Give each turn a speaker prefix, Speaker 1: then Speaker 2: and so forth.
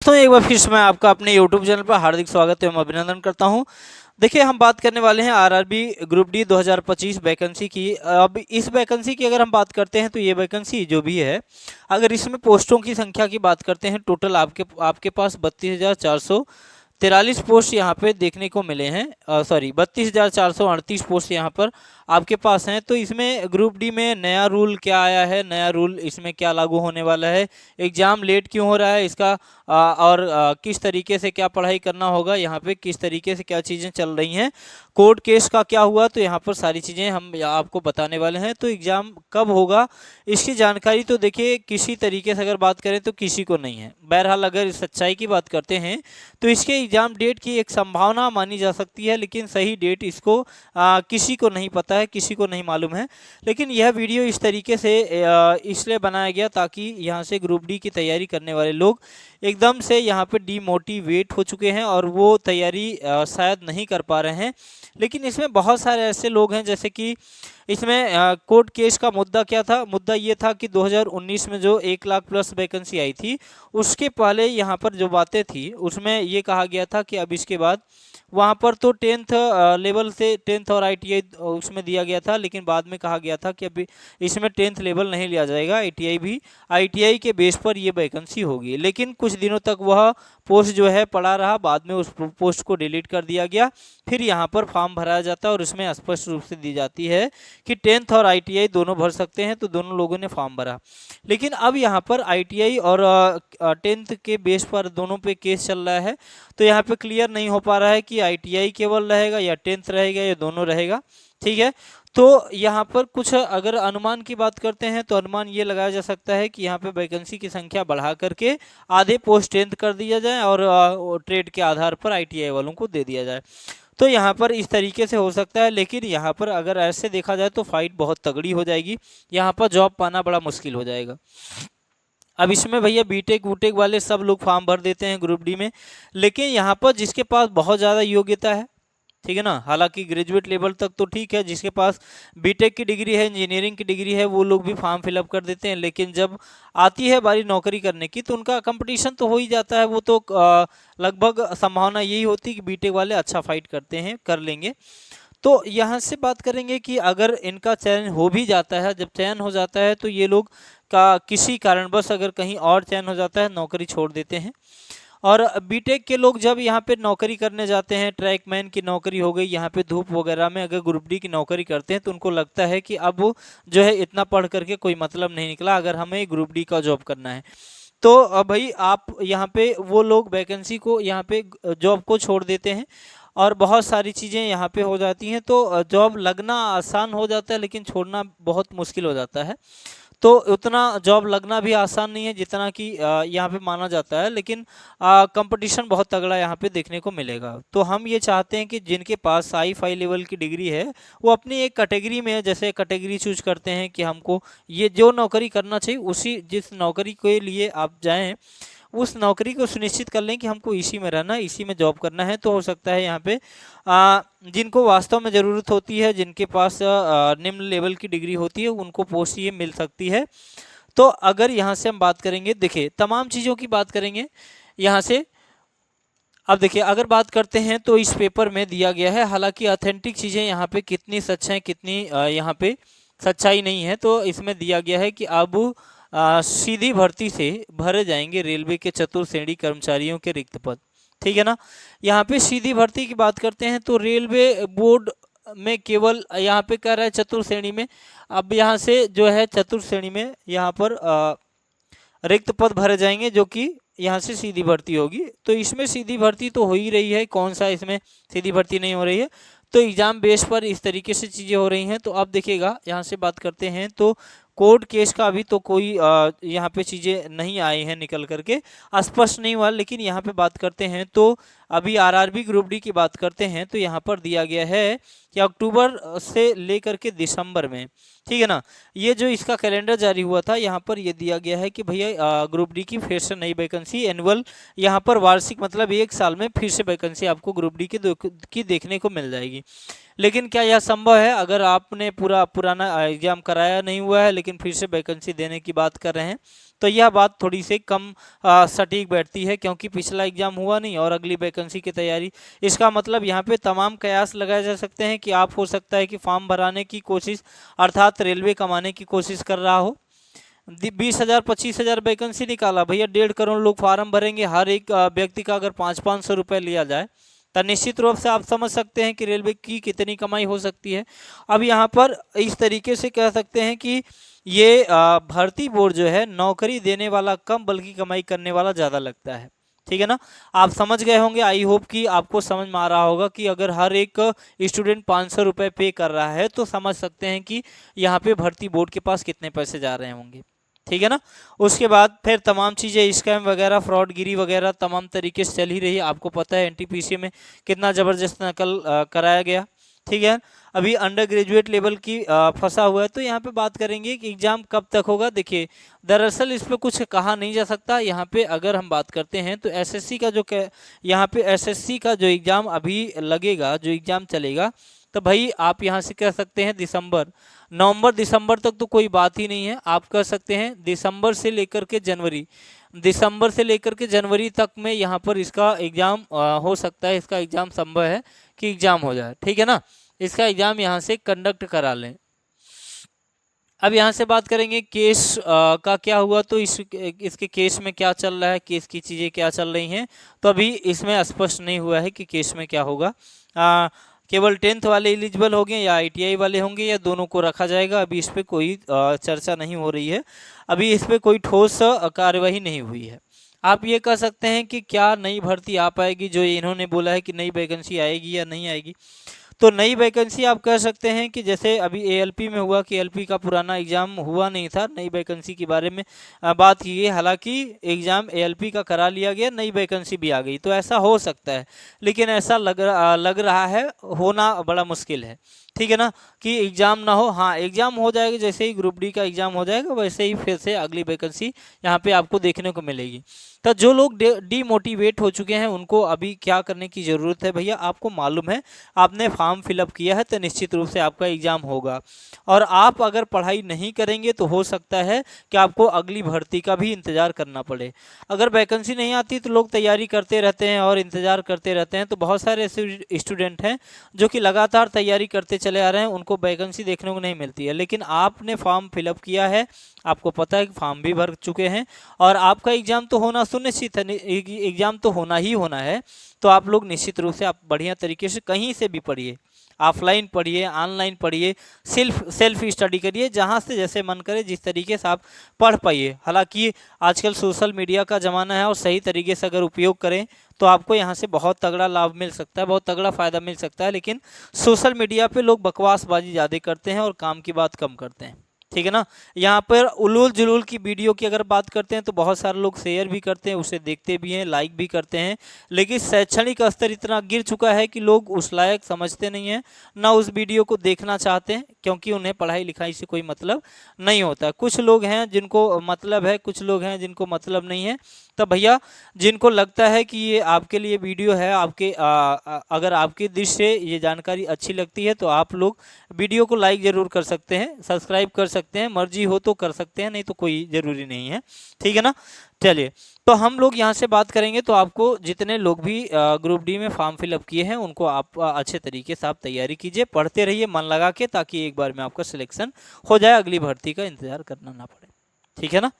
Speaker 1: दोस्तों एक बार फिर से मैं आपका अपने YouTube चैनल पर हार्दिक स्वागत एवं अभिनंदन करता हूं। देखिए हम बात करने वाले हैं आरआरबी ग्रुप डी 2025 वैकेंसी की। अब इस वैकेंसी की अगर हम बात करते हैं तो ये वैकेंसी जो भी है, अगर इसमें पोस्टों की संख्या की बात करते हैं, टोटल आपके पास 32,443 पोस्ट यहाँ पे देखने को मिले हैं। सॉरी, 32,438 पोस्ट यहाँ पर आपके पास हैं। तो इसमें ग्रुप डी में नया रूल क्या आया है, नया रूल इसमें क्या लागू होने वाला है, एग्ज़ाम लेट क्यों हो रहा है इसका, और किस तरीके से क्या पढ़ाई करना होगा, यहाँ पे किस तरीके से क्या चीज़ें चल रही हैं, कोर्ट केस का क्या हुआ, तो यहाँ पर सारी चीज़ें हम आपको बताने वाले हैं। तो एग्ज़ाम कब होगा इसकी जानकारी तो देखिए किसी तरीके से अगर बात करें तो किसी को नहीं है। बहरहाल अगर सच्चाई की बात करते हैं तो इसके एग्ज़ाम डेट की एक संभावना मानी जा सकती है, लेकिन सही डेट इसको किसी को नहीं पता है, किसी को नहीं मालूम है। लेकिन यह वीडियो इस तरीके से इसलिए बनाया गया ताकि यहाँ से ग्रुप डी की तैयारी करने वाले लोग एकदम से यहाँ पे डीमोटिवेट हो चुके हैं और वो तैयारी शायद नहीं कर पा रहे हैं। लेकिन इसमें बहुत सारे ऐसे लोग हैं, जैसे कि इसमें कोर्ट केस का मुद्दा क्या था, मुद्दा ये था कि 2019 में जो 1 लाख प्लस वैकेंसी आई थी, उसके पहले यहाँ पर जो बातें थी उसमें ये कहा गया था कि अब इसके बाद वहाँ पर तो 10th लेवल से 10th और आईटीआई उसमें दिया गया था, लेकिन बाद में कहा गया था कि अभी इसमें 10th लेवल नहीं लिया जाएगा, आईटीआई भी आईटीआई के बेस पर ये वैकेंसी होगी। लेकिन कुछ दिनों तक वह पोस्ट जो है पड़ा रहा, बाद में उस पोस्ट को डिलीट कर दिया गया। फिर यहाँ पर फॉर्म भराया जाता है और उसमें स्पष्ट रूप से दी जाती है कि 10th और आईटीआई दोनों भर सकते हैं, तो दोनों लोगों ने फॉर्म भरा। लेकिन अब यहाँ पर आईटीआई और 10th के बेस पर दोनों पे केस चल रहा है, तो यहाँ पे क्लियर नहीं हो पा रहा है कि आईटीआई केवल रहेगा या 10th रहेगा या दोनों रहेगा। ठीक है, तो यहाँ पर कुछ अगर अनुमान की बात करते हैं तो अनुमान ये लगाया जा सकता है कि यहाँ पे वैकेंसी की संख्या बढ़ा करके आधे पोस्ट 10th कर दिया जाए और ट्रेड के आधार पर आईटीआई वालों को दे दिया जाए। तो यहाँ पर इस तरीके से हो सकता है, लेकिन यहाँ पर अगर ऐसे देखा जाए तो फाइट बहुत तगड़ी हो जाएगी, यहाँ पर जॉब पाना बड़ा मुश्किल हो जाएगा। अब इसमें भैया बीटेक वूटेक वाले सब लोग फॉर्म भर देते हैं ग्रुप डी में, लेकिन यहाँ पर जिसके पास बहुत ज़्यादा योग्यता है, ठीक है ना, हालांकि ग्रेजुएट लेवल तक तो ठीक है, जिसके पास बीटेक की डिग्री है, इंजीनियरिंग की डिग्री है, वो लोग भी फॉर्म फिलअप कर देते हैं। लेकिन जब आती है बारी नौकरी करने की तो उनका कंपटीशन तो हो ही जाता है। वो तो लगभग संभावना यही होती है कि बीटेक वाले अच्छा फाइट करते हैं, कर लेंगे। तो यहाँ से बात करेंगे कि अगर इनका चयन हो भी जाता है, जब चयन हो जाता है तो ये लोग का किसी कारणवश अगर कहीं और चयन हो जाता है, नौकरी छोड़ देते हैं। और बीटेक के लोग जब यहाँ पे नौकरी करने जाते हैं, ट्रैकमैन की नौकरी हो गई, यहाँ पे धूप वगैरह में अगर ग्रुप डी की नौकरी करते हैं तो उनको लगता है कि अब वो जो है इतना पढ़ करके कोई मतलब नहीं निकला, अगर हमें ग्रुप डी का जॉब करना है। तो भाई आप यहाँ पे वो लोग वैकेंसी को यहाँ पे जॉब को छोड़ देते हैं और बहुत सारी चीज़ें यहाँ पे हो जाती हैं। तो जॉब लगना आसान हो जाता है, लेकिन छोड़ना बहुत मुश्किल हो जाता है। तो उतना जॉब लगना भी आसान नहीं है जितना कि यहाँ पे माना जाता है, लेकिन कंपटीशन बहुत तगड़ा यहाँ पे देखने को मिलेगा। तो हम ये चाहते हैं कि जिनके पास हाई फाई लेवल की डिग्री है वो अपनी एक कैटेगरी में, जैसे कैटेगरी चूज करते हैं कि हमको ये जो नौकरी करना चाहिए, उसी जिस नौकरी के लिए आप जाएं उस नौकरी को सुनिश्चित कर लें कि हमको इसी में रहना है, इसी में जॉब करना है। तो हो सकता है यहाँ पे जिनको वास्तव में ज़रूरत होती है, जिनके पास निम्न लेवल की डिग्री होती है, उनको पोस्ट ये मिल सकती है। तो अगर यहाँ से हम बात करेंगे, देखिए तमाम चीज़ों की बात करेंगे यहाँ से। अब देखिए अगर बात करते हैं तो इस पेपर में दिया गया है, हालांकि ऑथेंटिक चीज़ें यहाँ पे कितनी सच हैं कितनी यहाँ पे सच्चाई नहीं है, तो इसमें दिया गया है कि अब सीधी भर्ती से भरे जाएंगे रेलवे के चतुर्थ श्रेणी कर्मचारियों के रिक्त पद। ठीक है ना, यहाँ पे सीधी भर्ती की बात करते हैं तो रेलवे बोर्ड में केवल यहाँ पे कह रहा है चतुर्थ श्रेणी में। अब यहाँ से जो है चतुर्थ श्रेणी में यहाँ पर रिक्त पद भरे जाएंगे, जो कि यहाँ से सीधी भर्ती होगी। तो इसमें सीधी भर्ती तो हो ही रही है, कौन सा इसमें सीधी भर्ती नहीं हो रही है। तो एग्ज़ाम बेस पर इस तरीके से चीज़ें हो रही हैं। तो अब देखिएगा यहाँ से बात करते हैं तो कोर्ट केस का अभी तो कोई यहाँ पे चीज़ें नहीं आई हैं निकल करके, स्पष्ट नहीं हुआ। लेकिन यहाँ पे बात करते हैं तो अभी आरआरबी ग्रुप डी की बात करते हैं तो यहाँ पर दिया गया है कि अक्टूबर से लेकर के दिसंबर में, ठीक है ना, ये जो इसका कैलेंडर जारी हुआ था, यहाँ पर ये दिया गया है कि भैया ग्रुप डी की फिर से नई वैकेंसी एनुअल, यहाँ पर वार्षिक मतलब एक साल में फिर से वैकेंसी आपको ग्रुप डी की देखने को मिल जाएगी। लेकिन क्या यह संभव है? अगर आपने पुराना एग्जाम कराया नहीं हुआ है लेकिन फिर से वैकेंसी देने की बात कर रहे हैं तो यह बात थोड़ी सी कम सटीक बैठती है, क्योंकि पिछला एग्जाम हुआ नहीं और अगली वैकेंसी की तैयारी। इसका मतलब यहाँ पे तमाम कयास लगाए जा सकते हैं कि आप हो सकता है कि फॉर्म भराने की कोशिश अर्थात रेलवे कमाने की कोशिश कर रहा हो। 20,000 25,000 वैकेंसी निकाला भैया, 1.5 करोड़ लोग फार्म भरेंगे, हर एक व्यक्ति का अगर 500-500 रुपये लिया जाए तो निश्चित रूप से आप समझ सकते हैं कि रेलवे की कितनी कमाई हो सकती है। अब यहाँ पर इस तरीके से कह सकते हैं कि ये भर्ती बोर्ड जो है नौकरी देने वाला कम बल्कि कमाई करने वाला ज़्यादा लगता है। ठीक है ना, आप समझ गए होंगे। आई होप कि आपको समझ में आ रहा होगा कि अगर हर एक स्टूडेंट 500 रुपये पे कर रहा है तो समझ सकते हैं कि यहाँ पे भर्ती बोर्ड के पास कितने पैसे जा रहे होंगे। ठीक है ना, उसके बाद फिर तमाम चीज़ें स्कैम वगैरह फ्रॉडगिरी वगैरह तमाम तरीके से चल ही रही है। आपको पता है एनटीपीसी में कितना ज़बरदस्त नकल कराया गया। ठीक है, अभी अंडर ग्रेजुएट लेवल की फंसा हुआ है। तो यहाँ पे बात करेंगे कि एग्ज़ाम कब तक होगा। देखिए, दरअसल इस पर कुछ कहा नहीं जा सकता। यहाँ पे अगर हम बात करते हैं तो एसएससी का जो यहाँ पे एसएससी का जो एग्ज़ाम अभी लगेगा, जो एग्ज़ाम चलेगा, तो भाई आप यहाँ से कह सकते हैं नवंबर दिसंबर तक तो कोई बात ही नहीं है। आप कह सकते हैं दिसंबर से लेकर के जनवरी तक में यहाँ पर इसका एग्ज़ाम हो सकता है। इसका एग्ज़ाम संभव है कि एग्ज़ाम हो जाए। ठीक है ना, इसका एग्ज़ाम यहाँ से कंडक्ट करा लें। अब यहाँ से बात करेंगे केस का क्या हुआ, तो इसके केस में क्या चल रहा है, केस की चीज़ें क्या चल रही हैं। तो अभी इसमें स्पष्ट नहीं हुआ है कि केस में क्या होगा। केवल 10th वाले एलिजिबल होंगे या ITI वाले होंगे या दोनों को रखा जाएगा। अभी इस पर कोई चर्चा नहीं हो रही है, अभी इस पर कोई ठोस कार्यवाही नहीं हुई है। आप ये कह सकते हैं कि क्या नई भर्ती आ पाएगी, जो इन्होंने बोला है कि नई वैकेंसी आएगी या नहीं आएगी। तो नई वैकेंसी आप कह सकते हैं कि जैसे अभी ALP में हुआ कि ALP का पुराना एग्ज़ाम हुआ नहीं था, नई वैकेंसी के बारे में बात की गई, हालांकि एग्ज़ाम ALP का करा लिया गया, नई वैकेंसी भी आ गई। तो ऐसा हो सकता है, लेकिन ऐसा लग रहा है, होना बड़ा मुश्किल है। ठीक है ना, कि एग्ज़ाम ना हो। हाँ, एग्ज़ाम हो जाएगा, जैसे ही ग्रुप डी का एग्ज़ाम हो जाएगा वैसे ही फिर से अगली वैकेंसी यहाँ पे आपको देखने को मिलेगी। तो जो लोग डीमोटिवेट हो चुके हैं उनको अभी क्या करने की ज़रूरत है भैया। आपको मालूम है, आपने फॉर्म फिलअप किया है तो निश्चित रूप से आपका एग्ज़ाम होगा, और आप अगर पढ़ाई नहीं करेंगे तो हो सकता है कि आपको अगली भर्ती का भी इंतज़ार करना पड़े। अगर वैकेंसी नहीं आती तो लोग तैयारी करते रहते हैं और इंतज़ार करते रहते हैं। तो बहुत सारे ऐसे स्टूडेंट हैं जो कि लगातार तैयारी करते चले आ रहे हैं, उनको वैकेंसी देखने को नहीं मिलती है। लेकिन आपने फॉर्म फिलअप किया है, आपको पता है कि फॉर्म भी भर चुके हैं और आपका एग्ज़ाम तो होना सुनिश्चित है, एग्ज़ाम तो होना ही होना है। तो आप लोग निश्चित रूप से आप बढ़िया तरीके से कहीं से भी पढ़िए, ऑफलाइन पढ़िए, ऑनलाइन पढ़िए, सेल्फ स्टडी करिए, जहाँ से जैसे मन करे जिस तरीके से आप पढ़ पाइए। हालांकि आजकल सोशल मीडिया का ज़माना है और सही तरीके से अगर उपयोग करें तो आपको यहाँ से बहुत तगड़ा लाभ मिल सकता है, बहुत तगड़ा फ़ायदा मिल सकता है। लेकिन सोशल मीडिया पे लोग बकवासबाजी ज़्यादा करते हैं और काम की बात कम करते हैं। ठीक है ना, यहाँ पर उलूल जुलूल की वीडियो की अगर बात करते हैं तो बहुत सारे लोग शेयर भी करते हैं, उसे देखते भी हैं, लाइक भी करते हैं। लेकिन शैक्षणिक स्तर इतना गिर चुका है कि लोग उस लायक समझते नहीं हैं, ना उस वीडियो को देखना चाहते हैं, क्योंकि उन्हें पढ़ाई लिखाई से कोई मतलब नहीं होता। कुछ लोग हैं जिनको मतलब है, कुछ लोग हैं जिनको मतलब नहीं है। तो भैया, जिनको लगता है कि ये आपके लिए वीडियो है, अगर आपकी दृष्टि से ये जानकारी अच्छी लगती है तो आप लोग वीडियो को लाइक ज़रूर कर सकते हैं, सब्सक्राइब कर सकते हैं, मर्जी हो तो कर सकते हैं, नहीं तो कोई ज़रूरी नहीं है। ठीक है ना, चलिए, तो हम लोग यहाँ से बात करेंगे। तो आपको जितने लोग भी ग्रुप डी में फॉर्म फिलअप किए हैं उनको आप अच्छे तरीके से आप तैयारी कीजिए, पढ़ते रहिए मन लगा के, ताकि एक बार में आपका सिलेक्शन हो जाए, अगली भर्ती का इंतज़ार करना ना पड़े। ठीक है ना।